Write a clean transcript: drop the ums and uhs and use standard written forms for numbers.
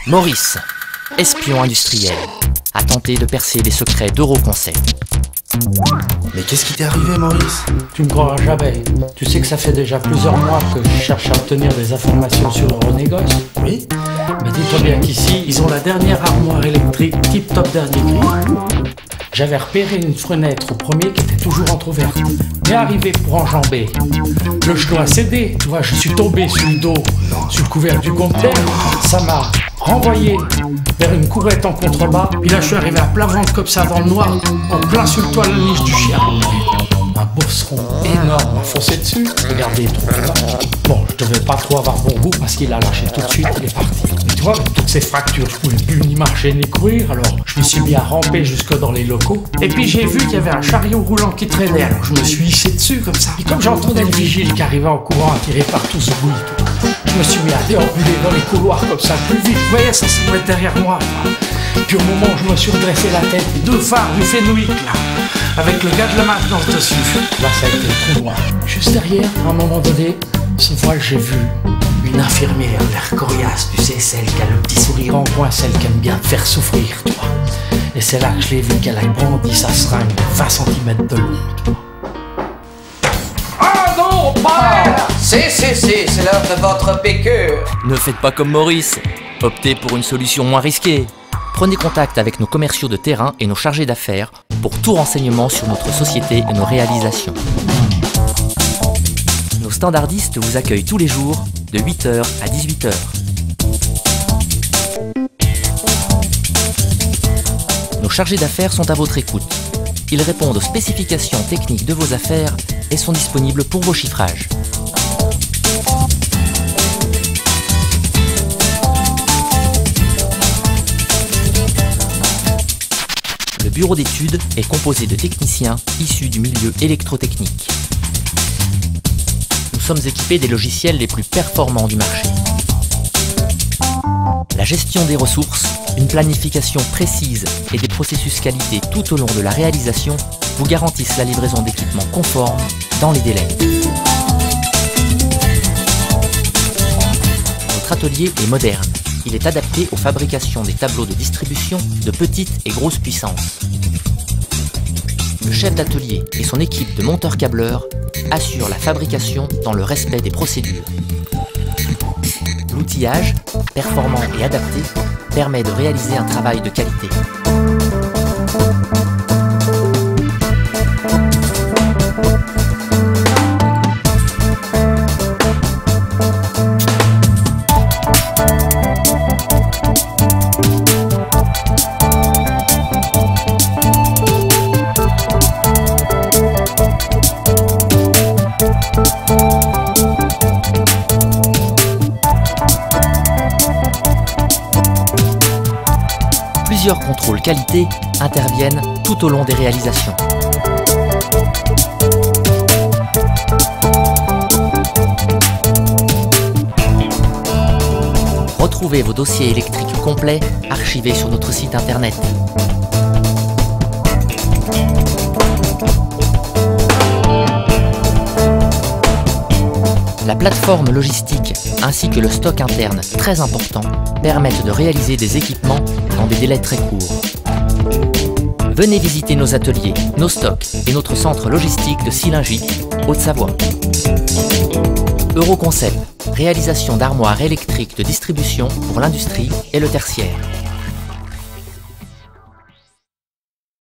Maurice, espion industriel, a tenté de percer les secrets d'Euroconcept. Mais qu'est-ce qui t'est arrivé, Maurice? Tu me croiras jamais. Tu sais que ça fait déjà plusieurs mois que je cherche à obtenir des informations sur Euronégoce. Oui. Mais dis-toi bien qu'ici, ils ont la dernière armoire électrique tip-top dernier cri. J'avais repéré une fenêtre au premier qui était toujours entrouverte. Mais arrivé pour enjamber, le genou a cédé. Tu vois, je suis tombé sur le dos, sur le couvercle du compteur. Ça m'a renvoyé vers une courette en contrebas. Puis là, je suis arrivé à plat ventre comme ça dans le noir, en plein sur le toit de la niche du chien. Un bosseron énorme m'a foncé dessus. Regardez, bon, je devais pas trop avoir bon goût parce qu'il a lâché tout de suite, il est parti. Mais tu vois, avec toutes ces fractures, je pouvais plus ni marcher ni courir, alors je me suis mis à ramper jusque dans les locaux. Et puis j'ai vu qu'il y avait un chariot roulant qui traînait, alors je me suis hissé dessus comme ça. Et comme j'entendais le vigile qui arrivait en courant à tirer partout ce bruit, je me suis mis à déambuler dans les couloirs comme ça, plus vite. Vous voyez, ça s'ouvrait derrière moi. Puis au moment où je me suis redressé la tête, deux phares du Fenwick là, avec le gars de la maintenance dessus. Là, ça a été trop loin. Juste derrière, à un moment donné, ce voile, j'ai vu une infirmière, l'air coriace, tu sais, celle qui a le petit sourire en coin, celle qui aime bien te faire souffrir, tu vois. Et c'est là que je l'ai vu qu'elle a brandi sa seringue de 20 cm de long, tu vois. Ah non, pas elle! C'est l'heure de votre piqûre. Ne faites pas comme Maurice, optez pour une solution moins risquée. Prenez contact avec nos commerciaux de terrain et nos chargés d'affaires pour tout renseignement sur notre société et nos réalisations. Nos standardistes vous accueillent tous les jours de 8h à 18h. Nos chargés d'affaires sont à votre écoute. Ils répondent aux spécifications techniques de vos affaires et sont disponibles pour vos chiffrages. Le bureau d'études est composé de techniciens issus du milieu électrotechnique. Nous sommes équipés des logiciels les plus performants du marché. La gestion des ressources, une planification précise et des processus qualité tout au long de la réalisation vous garantissent la livraison d'équipements conformes dans les délais. Notre atelier est moderne. Il est adapté aux fabrications des tableaux de distribution de petite et grosse puissance. Le chef d'atelier et son équipe de monteurs-câbleurs assurent la fabrication dans le respect des procédures. L'outillage, performant et adapté, permet de réaliser un travail de qualité. Plusieurs contrôles qualité interviennent tout au long des réalisations. Retrouvez vos dossiers électriques complets archivés sur notre site internet. La plateforme logistique ainsi que le stock interne très important permettent de réaliser des équipements dans des délais très courts. Venez visiter nos ateliers, nos stocks et notre centre logistique de Sillingy, Haute-Savoie. Euroconcept, réalisation d'armoires électriques de distribution pour l'industrie et le tertiaire.